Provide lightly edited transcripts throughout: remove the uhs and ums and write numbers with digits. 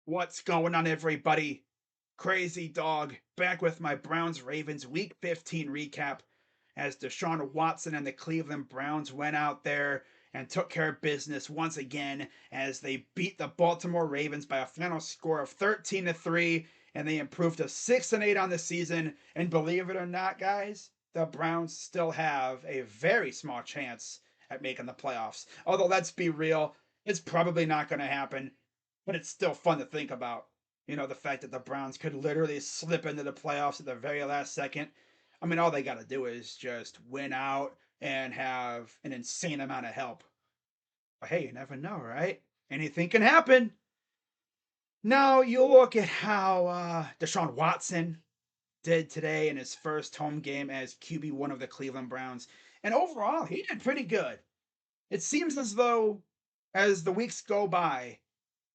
What's going on, everybody? Crazy Dog back with my Browns Ravens Week 15 recap as Deshaun Watson and the Cleveland Browns went out there and took care of business once again as they beat the Baltimore Ravens by a final score of 13-3, and they improved to 6-8 on the season. And believe it or not, guys, the Browns still have a very small chance at making the playoffs. Although, let's be real, it's probably not going to happen, but it's still fun to think about. The fact that the Browns could literally slip into the playoffs at the very last second. I mean, all they got to do is just win out and have an insane amount of help. But hey, you never know, right? Anything can happen. Now, you look at how Deshaun Watson did today in his first home game as QB1 of the Cleveland Browns. And overall, he did pretty good. It seems as though as the weeks go by,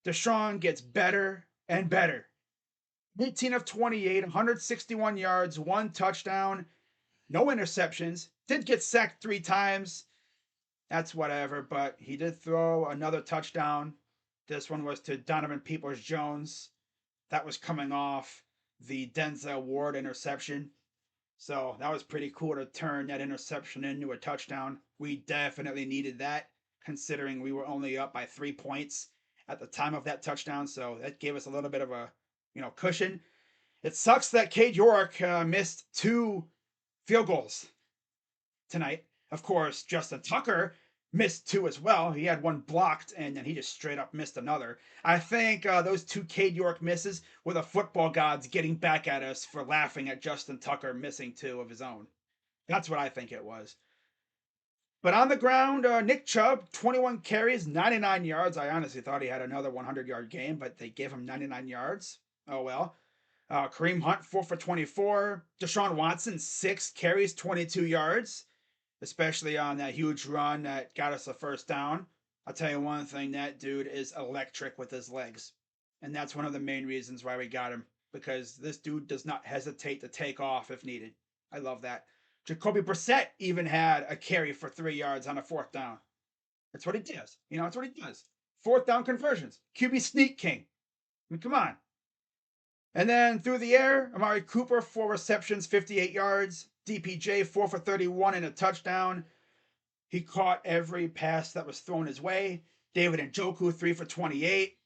Deshaun gets better and better. 18 of 28, 161 yards, one touchdown, no interceptions. Did get sacked 3 times. That's whatever, but he did throw another touchdown. This one was to Donovan Peoples Jones. That was coming off the Denzel Ward interception. So that was pretty cool to turn that interception into a touchdown. We definitely needed that, considering we were only up by 3 points at the time of that touchdown. So that gave us a little bit of a cushion. It sucks that Cade York missed 2 field goals tonight. Of course, Justin Tucker missed 2 as well. He had one blocked, and then he just straight up missed another. I think those 2 Cade York misses were the football gods getting back at us for laughing at Justin Tucker missing 2 of his own. That's what I think it was. But on the ground, Nick Chubb, 21 carries, 99 yards. I honestly thought he had another 100-yard game, but they gave him 99 yards. Oh well. Kareem Hunt, 4 for 24. Deshaun Watson, 6 carries, 22 yards, especially on that huge run that got us a first down. I'll tell you one thing, that dude is electric with his legs. And that's one of the main reasons why we got him, because this dude does not hesitate to take off if needed. I love that. Jacoby Brissett even had a carry for 3 yards on a fourth down. That's what he does. That's what he does. Fourth down conversions. QB sneak king. I mean, come on. And then through the air, Amari Cooper, 4 receptions, 58 yards. DPJ, 4 for 31 and a touchdown. He caught every pass that was thrown his way. David Njoku, 3 for 28.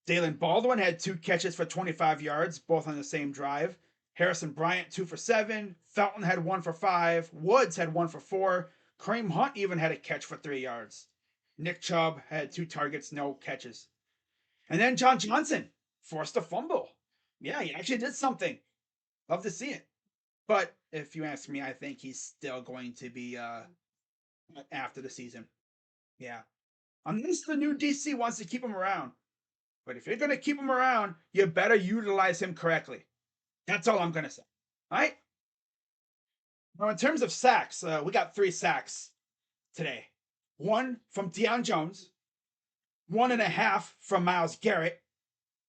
Dalen Baldwin had 2 catches for 25 yards, both on the same drive. Harrison Bryant, 2 for 7. Felton had 1 for 5. Woods had 1 for 4. Kareem Hunt even had a catch for 3 yards. Nick Chubb had 2 targets, no catches. And then John Johnson forced a fumble. Yeah, he actually did something. Love to see it. But if you ask me, I think he's still going to be after the season. Yeah. Unless the new DC wants to keep him around. But if you're going to keep him around, you better utilize him correctly. That's all I'm going to say. All right? Now, in terms of sacks, we got 3 sacks today. 1 from Deion Jones, 1.5 from Myles Garrett,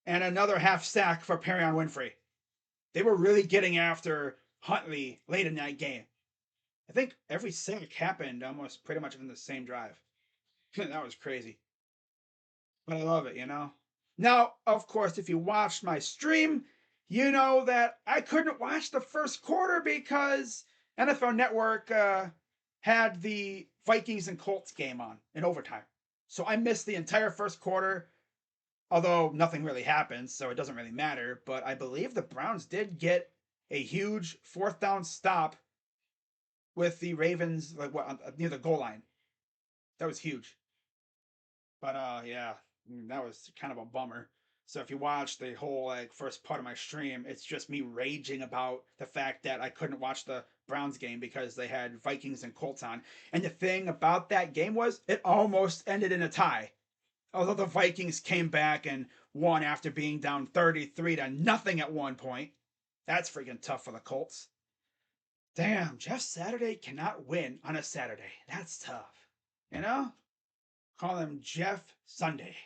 and another half sack for Perion Winfrey. They were really getting after Huntley late in that game. I think every sack happened almost pretty much in the same drive. That was crazy. But I love it. Now, of course, if you watched my stream, you know that I couldn't watch the first quarter because NFL Network had the Vikings and Colts game on in overtime. So I missed the entire first quarter, although nothing really happened, so it doesn't really matter. But I believe the Browns did get a huge fourth down stop with the Ravens near the goal line. That was huge. But yeah, that was kind of a bummer. So if you watch the whole first part of my stream, it's just me raging about the fact that I couldn't watch the Browns game because they had Vikings and Colts on. And the thing about that game was it almost ended in a tie. Although the Vikings came back and won after being down 33-0 at one point. That's freaking tough for the Colts. Damn, Jeff Saturday cannot win on a Saturday. That's tough. Call him Jeff Sunday.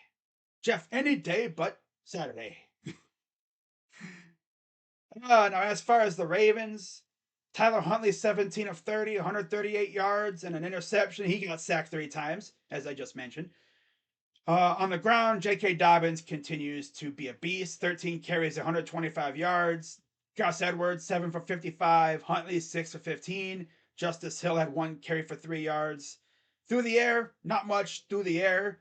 Jeff any day but Saturday. Now, as far as the Ravens, Tyler Huntley, 17 of 30, 138 yards, and an interception. He got sacked 3 times, as I just mentioned. On the ground, J.K. Dobbins continues to be a beast. 13 carries, 125 yards. Gus Edwards, 7 for 55. Huntley, 6 for 15. Justice Hill had 1 carry for 3 yards. Through the air, not much through the air.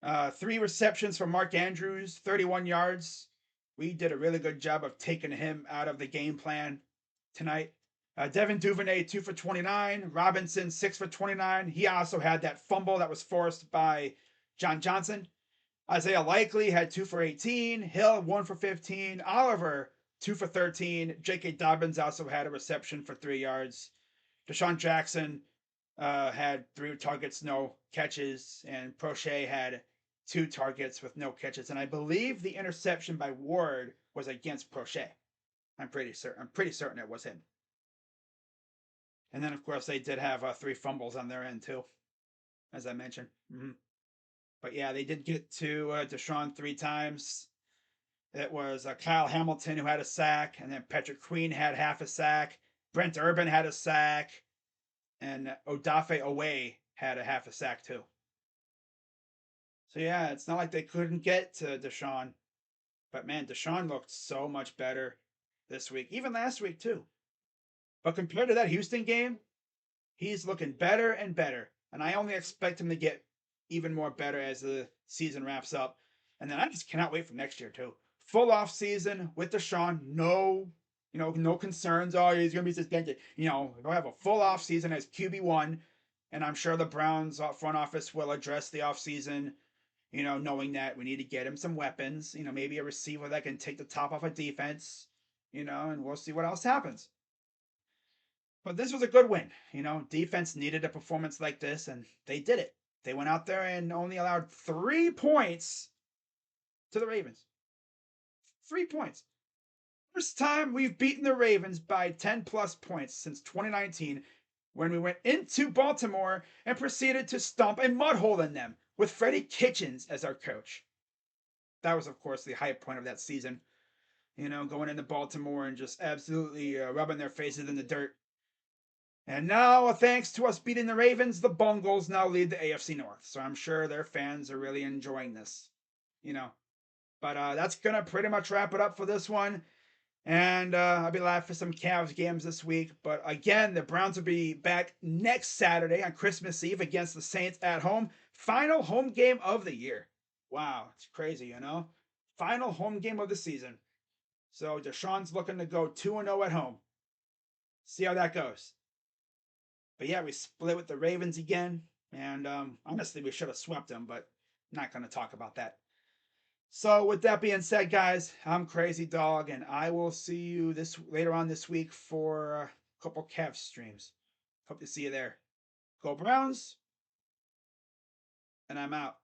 3 receptions from Mark Andrews, 31 yards. We did a really good job of taking him out of the game plan tonight. Devin Duvernay, 2 for 29. Robinson, 6 for 29. He also had that fumble that was forced by John Johnson. Isaiah Likely had 2 for 18. Hill, 1 for 15. Oliver, 2 for 13. J.K. Dobbins also had a reception for 3 yards. Deshaun Jackson had 3 targets, no catches. And Prochet had 2 targets with no catches. And I believe the interception by Ward was against Prochet. I'm pretty certain it was him. And then, of course, they did have 3 fumbles on their end, too, as I mentioned. But yeah, they did get to Deshaun 3 times. It was Kyle Hamilton who had a sack, and then Patrick Queen had half a sack. Brent Urban had a sack, and Odafe Owe had a half a sack, too. So yeah, it's not like they couldn't get to Deshaun. But man, Deshaun looked so much better this week, even last week, too. But compared to that Houston game, he's looking better and better. And I only expect him to get even more better as the season wraps up. And then I just cannot wait for next year too. Full off season with Deshaun, no concerns. Oh, he's gonna be suspended. We'll have a full off season as QB1, and I'm sure the Browns front office will address the off season. Knowing that we need to get him some weapons. Maybe a receiver that can take the top off a defense. And we'll see what else happens. But this was a good win. Defense needed a performance like this, and they did it. They went out there and only allowed 3 points to the Ravens. 3 points. First time we've beaten the Ravens by 10 plus points since 2019, when we went into Baltimore and proceeded to stomp a mud hole in them with Freddie Kitchens as our coach. That was, of course, the high point of that season. Going into Baltimore and just absolutely rubbing their faces in the dirt. And now, thanks to us beating the Ravens, the Bungles now lead the AFC North. So I'm sure their fans are really enjoying this. But that's going to pretty much wrap it up for this one. And I'll be live for some Cavs games this week. But again, the Browns will be back next Saturday on Christmas Eve against the Saints at home. Final home game of the year. Wow, it's crazy, Final home game of the season. So Deshaun's looking to go 2-0 at home. See how that goes. But yeah, we split with the Ravens again. And honestly, we should have swept them, but not going to talk about that. So with that being said, guys, I'm Crazy Dog, and I will see you later on this week for a couple Cavs streams. Hope to see you there. Go Browns, and I'm out.